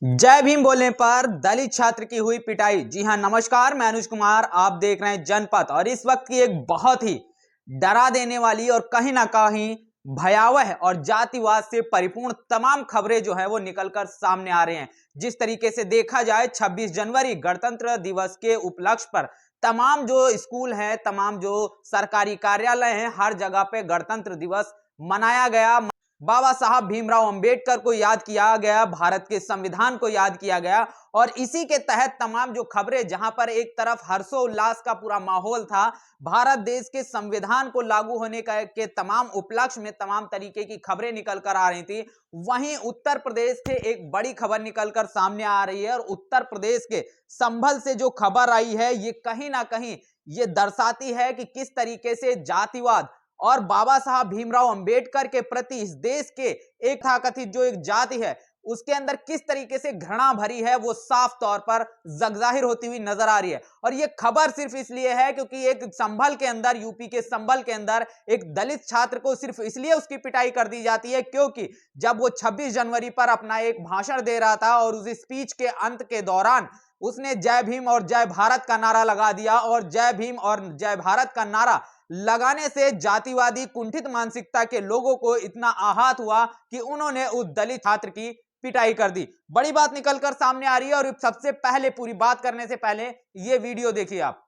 जय भीम बोलने पर दलित छात्र की हुई पिटाई। जी हां, नमस्कार, मैं अनुज कुमार, आप देख रहे हैं जनपथ। और इस वक्त की एक बहुत ही डरा देने वाली और कहीं ना कहीं भयावह और जातिवाद से परिपूर्ण तमाम खबरें जो है वो निकलकर सामने आ रहे हैं। जिस तरीके से देखा जाए 26 जनवरी गणतंत्र दिवस के उपलक्ष्य पर तमाम जो स्कूल हैं, तमाम जो सरकारी कार्यालय हैं, हर जगह पे गणतंत्र दिवस मनाया गया। बाबा साहब भीमराव अंबेडकर को याद किया गया, भारत के संविधान को याद किया गया। और इसी के तहत तमाम जो खबरें, जहां पर एक तरफ हर्षोल्लास का पूरा माहौल था, भारत देश के संविधान को लागू होने के तमाम उपलक्ष्य में तमाम तरीके की खबरें निकल कर आ रही थी, वहीं उत्तर प्रदेश से एक बड़ी खबर निकलकर सामने आ रही है। और उत्तर प्रदेश के संभल से जो खबर आई है, ये कहीं ना कहीं ये दर्शाती है कि किस तरीके से जातिवाद और बाबा साहब भीमराव अंबेडकर के प्रति इस देश के एक तथाकथित जो एक जाति है, उसके अंदर किस तरीके से घृणा भरी है, वो साफ तौर पर जगजाहिर होती हुई नजर आ रही है। और ये खबर सिर्फ इसलिए है क्योंकि एक संभल के अंदर, यूपी के संभल के अंदर एक दलित छात्र को सिर्फ इसलिए उसकी पिटाई कर दी जाती है क्योंकि जब वो 26 जनवरी पर अपना एक भाषण दे रहा था और उस स्पीच के अंत के दौरान उसने जय भीम और जय भारत का नारा लगा दिया। और जय भीम और जय भारत का नारा लगाने से जातिवादी कुंठित मानसिकता के लोगों को इतना आहत हुआ कि उन्होंने उस दलित छात्र की पिटाई कर दी। बड़ी बात निकलकर सामने आ रही है। और सबसे पहले, पूरी बात करने से पहले ये वीडियो देखिए आप।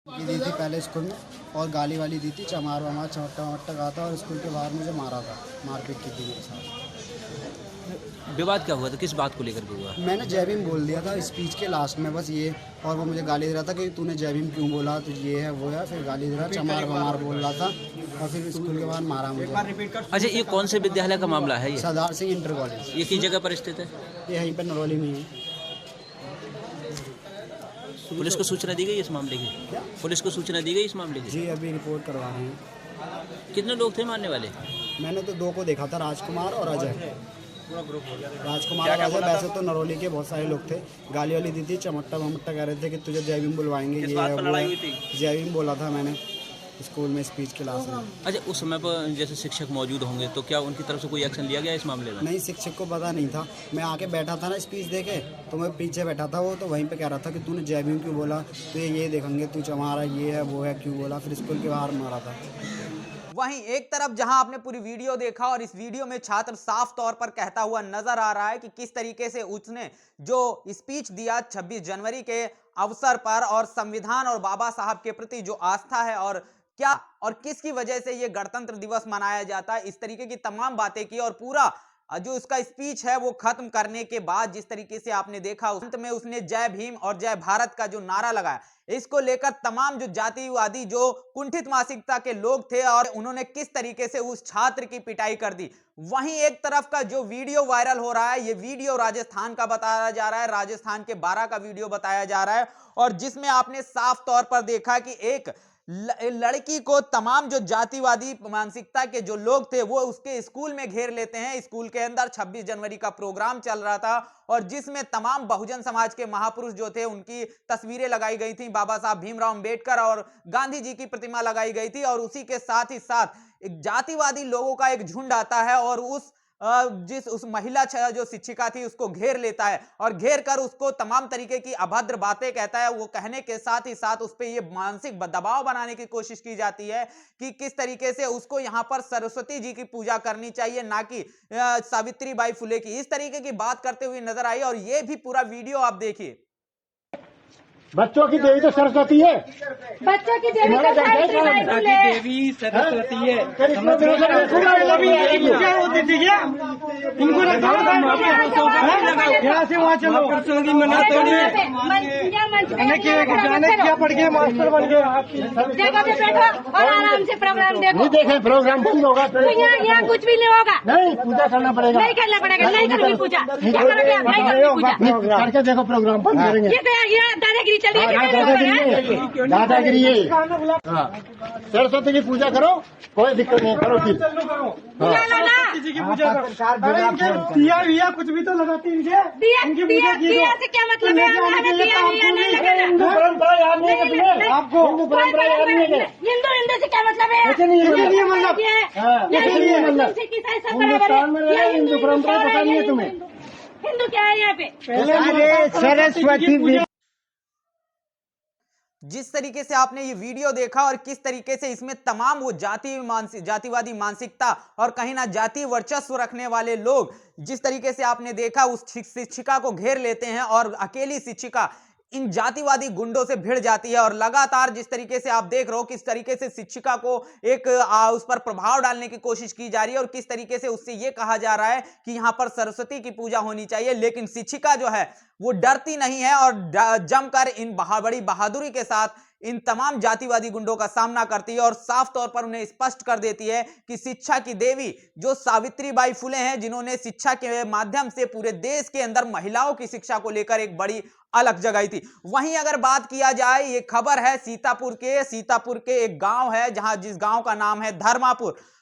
दी थी पहले स्कूल में और गाली वाली दी थी, चमार वमार चमट्टा वमट्टा कहा था और स्कूल के बाहर मुझे मारा था, मारपीट की थी मेरे साथ। विवाद क्या हुआ था, किस बात को लेकर के हुआ? मैंने जय भीम बोल दिया था स्पीच के लास्ट में, बस ये। और वो मुझे गाली दे रहा था कि तूने जय भीम क्यों बोला, तो ये है वो है, फिर गाली दे रहा, चमार वमार बोल रहा था और फिर स्कूल के बाहर मारा मुझे। अच्छा, ये कौन से विद्यालय का मामला है? ये सरदार सिंह इंटर कॉलेज। ये किस जगह पर स्थित है? ये यहीं पर नरौली में है। पुलिस को सूचना दी गई इस मामले की? पुलिस को सूचना दी गई इस मामले की? जी, अभी रिपोर्ट करवा रहे हैं। कितने लोग थे मारने वाले? मैंने तो 2 को देखा था, राजकुमार और अजय। राजकुमार और अजय, वैसे तो नरौली के बहुत सारे लोग थे। गाली वाली दी थी, चमट्टा वमट्टा कह रहे थे कि तुझे जय भीम बुलवाएंगे, ये है वो है। जय भीम बोला था मैंने स्कूल में स्पीच क्लास में। अच्छा, उस समय पर जैसे शिक्षक मौजूद होंगे तो क्या उनकी तरफ से कोई एक्शन लिया गया इस मामले में? नहीं, शिक्षक को पता नहीं था। मैं आके बैठा था ना स्पीच देके, तो मैं पीछे बैठा था, वो तो वहीं पे कह रहा था कि तूने जय भीम क्यों बोला, तो ये देखेंगे तू चमारा, ये है वो है, क्यों बोला। फिर स्कूल के बाहर मारा था। वहीं एक तरफ जहां आपने पूरी वीडियो देखा और इस वीडियो में छात्र साफ तौर पर कहता हुआ नजर आ रहा है कि किस तरीके से उसने जो स्पीच दिया 26 जनवरी के अवसर पर, और संविधान और बाबा साहब के प्रति जो आस्था है, और क्या और किसकी वजह से ये गणतंत्र दिवस मनाया जाता है, इस तरीके की तमाम बातें की। और पूरा जो उसका स्पीच है वो खत्म करने के बाद जिस तरीके से आपने देखा, अंत में उसने जय भीम और जय भारत का जो नारा लगाया, इसको लेकर तमाम जो जातिवादी, जो कुंठित मानसिकता के लोग थे, और उन्होंने किस तरीके से उस छात्र की पिटाई कर दी। वहीं एक तरफ का जो वीडियो वायरल हो रहा है, ये वीडियो राजस्थान का बताया जा रहा है, राजस्थान के 12 का वीडियो बताया जा रहा है, और जिसमें आपने साफ तौर पर देखा कि एक लड़की को तमाम जो जातिवादी मानसिकता के जो लोग थे वो उसके स्कूल में घेर लेते हैं। स्कूल के अंदर 26 जनवरी का प्रोग्राम चल रहा था और जिसमें तमाम बहुजन समाज के महापुरुष जो थे उनकी तस्वीरें लगाई गई थी, बाबा साहब भीमराव अंबेडकर और गांधी जी की प्रतिमा लगाई गई थी। और उसी के साथ ही साथ एक जातिवादी लोगों का एक झुंड आता है और उस महिला जो शिक्षिका थी उसको घेर लेता है और घेर कर उसको तमाम तरीके की अभद्र बातें कहता है। वो कहने के साथ ही साथ उस पर ये मानसिक दबाव बनाने की कोशिश की जाती है कि किस तरीके से उसको यहाँ पर सरस्वती जी की पूजा करनी चाहिए, ना कि सावित्रीबाई फुले की। इस तरीके की बात करते हुए नजर आई। और ये भी पूरा वीडियो आप देखिए। बच्चों की देवी तो सरस्वती है, बच्चों की देवी तो देवी सरस्वती है। इनको यहाँ से वहाँ चलो, बच्चों की मना तोड़िए। क्या पढ़ गए, मास्टर बन गए। देखो बैठो और आराम से प्रोग्राम देखो। नहीं देखे प्रोग्राम बंद होगा तो यहाँ कुछ भी नहीं होगा। नहीं, पूजा करना पड़ेगा। नहीं करना पड़ेगा, नहीं करूँगी पूजा। क्या करोगे आप? नहीं करूँगी पूजा। करके देखो प्रोग्राम बंद करेंगे। ये दादागिरी चल रही है। दादागिरी है। सरस्वती की पूजा करो, कोई दिक्कत नहीं, करो फिर। किसी की पूजा दिया कुछ भी तो लगाती है। दिया से क्या मतलब है? हिंदू परंपरा याद नहीं है तुम्हें? आपको हिंदू परंपरा याद नहीं है? हिंदू से क्या मतलब है? हिंदुस्तान में हिंदू परंपरा पता नहीं है तुम्हें? हिंदू क्या है यहाँ पे? अरे सरस्वती जिस तरीके से आपने ये वीडियो देखा और किस तरीके से इसमें तमाम वो जातिवादी मानसिकता और कहीं ना जाति वर्चस्व रखने वाले लोग जिस तरीके से आपने देखा उस शिक्षिका को घेर लेते हैं और अकेली शिक्षिका इन जातिवादी गुंडों से भिड़ जाती है और लगातार जिस तरीके से आप देख रहे हो किस तरीके से शिक्षिका को एक उस पर प्रभाव डालने की कोशिश की जा रही है और किस तरीके से उससे यह कहा जा रहा है कि यहां पर सरस्वती की पूजा होनी चाहिए, लेकिन शिक्षिका जो है वो डरती नहीं है और जमकर इन बड़ी बहादुरी के साथ इन तमाम जातिवादी गुंडों का सामना करती है और साफ तौर पर उन्हें स्पष्ट कर देती है कि शिक्षा की देवी जो सावित्रीबाई फुले हैं, जिन्होंने शिक्षा के माध्यम से पूरे देश के अंदर महिलाओं की शिक्षा को लेकर एक बड़ी अलग जगाई थी। वहीं अगर बात किया जाए, ये खबर है सीतापुर के एक गांव है जहां जिस गांव का नाम है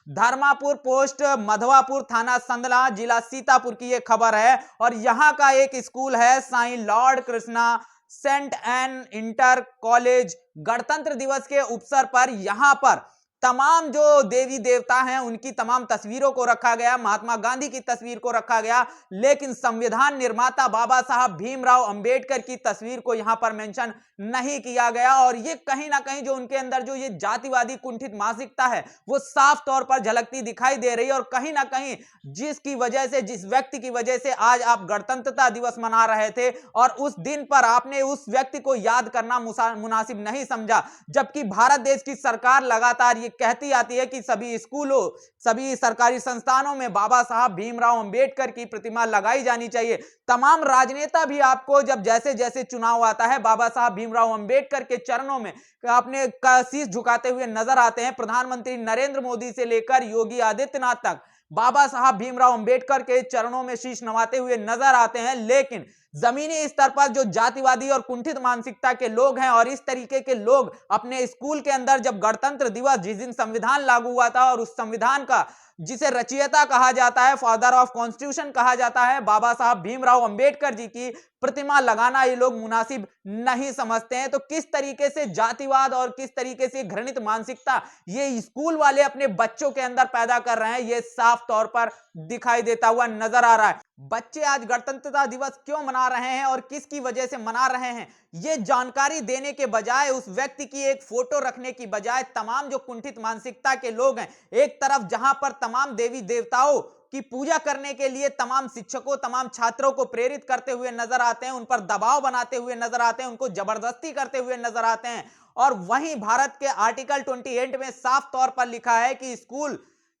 धर्मापुर पोस्ट मधवापुर थाना संदला जिला सीतापुर की ये खबर है और यहां का एक स्कूल है Sai lord Krishna saint Ann inter college. गणतंत्र दिवस के अवसर पर यहां पर तमाम जो देवी देवता हैं उनकी तमाम तस्वीरों को रखा गया, महात्मा गांधी की तस्वीर को रखा गया, लेकिन संविधान निर्माता बाबा साहब भीमराव अंबेडकर की तस्वीर को यहां पर मेंशन नहीं किया गया और ये कहीं ना कहीं जो उनके अंदर जो ये जातिवादी कुंठित मानसिकता है वो साफ तौर पर झलकती दिखाई दे रही है और कहीं ना कहीं जिसकी वजह से जिस व्यक्ति की वजह से आज आप गणतंत्रता दिवस मना रहे थे और उस दिन पर आपने उस व्यक्ति को याद करना मुनासिब नहीं समझा, जबकि भारत देश की सरकार लगातार ये कहती आती है कि सभी स्कूलों सभी सरकारी संस्थानों में बाबा साहब भीमराव अंबेडकर की प्रतिमा लगाई जानी चाहिए। तमाम राजनेता भी आपको जब जैसे जैसे चुनाव आता है बाबा साहब भीमराव अंबेडकर के चरणों में अपने शीश झुकाते हुए नजर आते हैं। प्रधानमंत्री नरेंद्र मोदी से लेकर योगी आदित्यनाथ तक बाबा साहब भीमराव अंबेडकर के चरणों में शीश नवाते हुए नजर आते हैं, लेकिन जमीनी स्तर पर जो जातिवादी और कुंठित मानसिकता के लोग हैं और इस तरीके के लोग अपने स्कूल के अंदर जब गणतंत्र दिवस जिस दिन संविधान लागू हुआ था और उस संविधान का जिसे रचयिता कहा जाता है, फादर ऑफ कॉन्स्टिट्यूशन कहा जाता है, बाबा साहब भीमराव अंबेडकर जी की प्रतिमा लगाना ये लोग मुनासिब नहीं समझते हैं। तो किस तरीके से जातिवाद और किस तरीके से घृणित मानसिकता ये स्कूल वाले अपने बच्चों के अंदर पैदा कर रहे हैं, ये साफ तौर पर दिखाई देता हुआ नजर आ रहा है। बच्चे आज गणतंत्रता दिवस क्यों मना रहे हैं और किसकी वजह से मना रहे हैं, ये जानकारी देने के बजाय उस व्यक्ति की एक फोटो रखने की बजाय तमाम जो कुंठित मानसिकता के लोग हैं, एक तरफ जहां पर तमाम देवी देवताओं की पूजा करने के लिए तमाम शिक्षकों तमाम छात्रों को प्रेरित करते हुए नजर आते हैं, उन पर दबाव बनाते हुए नजर आते हैं, उनको जबरदस्ती करते हुए नजर आते हैं, और वहीं भारत के आर्टिकल 28 में साफ तौर पर लिखा है कि स्कूल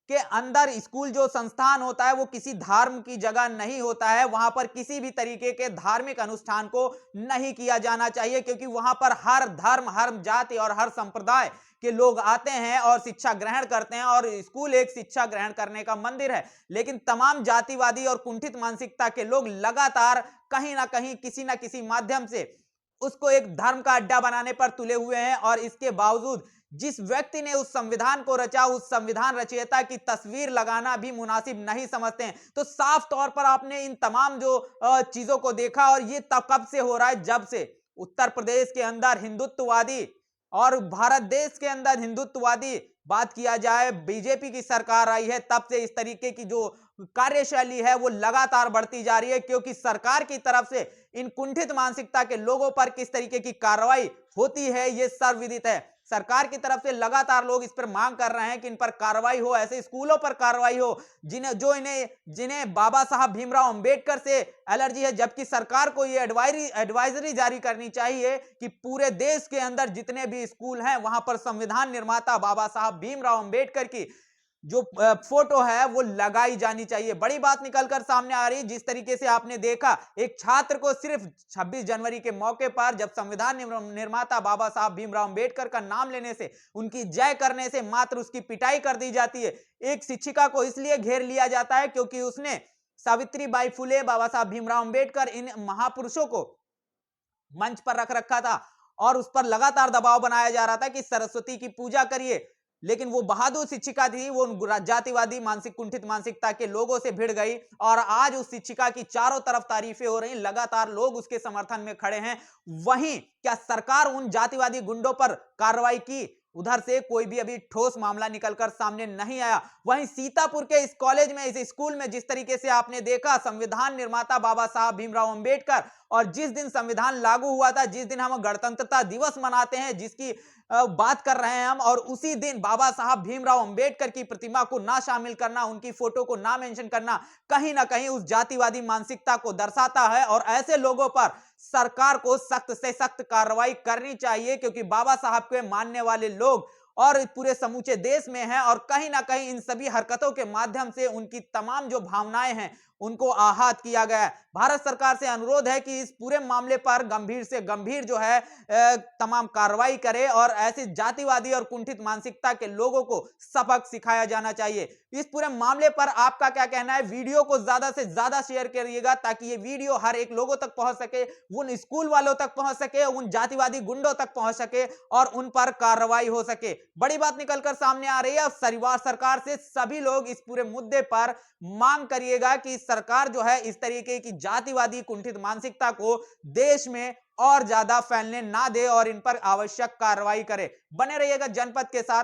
के अंदर स्कूल जो संस्थान होता है वो किसी धर्म की जगह नहीं होता है, वहां पर किसी भी तरीके के धार्मिक अनुष्ठान को नहीं किया जाना चाहिए, क्योंकि वहां पर हर धर्म हर जाति और हर संप्रदाय के लोग आते हैं और शिक्षा ग्रहण करते हैं और स्कूल एक शिक्षा ग्रहण करने का मंदिर है। लेकिन तमाम जातिवादी और कुंठित मानसिकता के लोग लगातार कहीं ना कहीं किसी ना किसी माध्यम से उसको एक धर्म का अड्डा बनाने पर तुले हुए हैं और इसके बावजूद जिस व्यक्ति ने उस संविधान को रचा उस संविधान रचयिता की तस्वीर लगाना भी मुनासिब नहीं समझते हैं। तो साफ तौर पर आपने इन तमाम जो चीजों को देखा और ये तब कब से हो रहा है, जब से उत्तर प्रदेश के अंदर हिंदुत्ववादी और भारत देश के अंदर हिंदुत्ववादी बात किया जाए बीजेपी की सरकार आई है, तब से इस तरीके की जो कार्यशैली है वो लगातार बढ़ती जा रही है, क्योंकि सरकार की तरफ से इन कुंठित मानसिकता के लोगों पर किस तरीके की कार्रवाई होती है ये सर्वविदित है। सरकार की तरफ से लगातार लोग इस पर मांग कर रहे हैं कि इन पर कार्रवाई हो, ऐसे स्कूलों पर कार्रवाई हो जिन्हें बाबा साहब भीमराव अंबेडकर से एलर्जी है, जबकि सरकार को ये एडवाइजरी जारी करनी चाहिए कि पूरे देश के अंदर जितने भी स्कूल हैं वहां पर संविधान निर्माता बाबा साहब भीमराव अंबेडकर की जो फोटो है वो लगाई जानी चाहिए। बड़ी बात निकलकर सामने आ रही, जिस तरीके से आपने देखा एक छात्र को सिर्फ 26 जनवरी के मौके पर जब संविधान निर्माता बाबा साहब भीमराव अंबेडकर का नाम लेने से उनकी जय करने से मात्र उसकी पिटाई कर दी जाती है। एक शिक्षिका को इसलिए घेर लिया जाता है क्योंकि उसने सावित्रीबाई फुले बाबा साहब भीमराव अंबेडकर इन महापुरुषों को मंच पर रख रखा था और उस पर लगातार दबाव बनाया जा रहा था कि सरस्वती की पूजा करिए, लेकिन वो बहादुर शिक्षिका थी, वो जातिवादी मानसिक कुंठित मानसिकता के लोगों से भिड़ गई और आज उस शिक्षिका की चारों तरफ तारीफें हो रही, लगातार लोग उसके समर्थन में खड़े हैं। वहीं क्या सरकार उन जातिवादी गुंडों पर कार्रवाई की उधर से कोई भी अभी ठोस मामला निकलकर सामने नहीं आया। वहीं सीतापुर के इस कॉलेज में, इस स्कूल में जिस तरीके से आपने देखा, संविधान निर्माता बाबा साहब भीमराव अंबेडकर, और जिस दिन संविधान लागू हुआ था, जिस दिन हम गणतंत्रता दिवस मनाते हैं, जिसकी बात कर रहे हैं हम, और उसी दिन बाबा साहब भीमराव अंबेडकर की प्रतिमा को ना शामिल करना, उनकी फोटो को ना मेंशन करना, कहीं ना कहीं उस जातिवादी मानसिकता को दर्शाता है। और ऐसे लोगों पर सरकार को सख्त से सख्त कार्रवाई करनी चाहिए, क्योंकि बाबा साहब के मानने वाले लोग और पूरे समूचे देश में हैं, और कहीं ना कहीं इन सभी हरकतों के माध्यम से उनकी तमाम जो भावनाएं हैं उनको आहत किया गया है। भारत सरकार से अनुरोध है कि इस पूरे मामले पर गंभीर से गंभीर जो है तमाम कार्रवाई करे, और ऐसी जातिवादी और कुंठित मानसिकता के लोगों को सबक सिखाया जाना चाहिए। इस पूरे मामले पर आपका क्या कहना है? वीडियो को ज्यादा से ज्यादा शेयर करिएगा, ताकि ये वीडियो हर एक लोगों तक पहुंच सके, उन स्कूल वालों तक पहुंच सके, उन जातिवादी गुंडों तक पहुंच सके, और उन पर कार्रवाई हो सके। बड़ी बात निकलकर सामने आ रही है। अब सरकार से सभी लोग इस पूरे मुद्दे पर मांग करिएगा कि सरकार जो है इस तरीके की जातिवादी कुंठित मानसिकता को देश में और ज्यादा फैलने ना दे, और इन पर आवश्यक कार्रवाई करे। बने रहिएगा जनपद के साथ।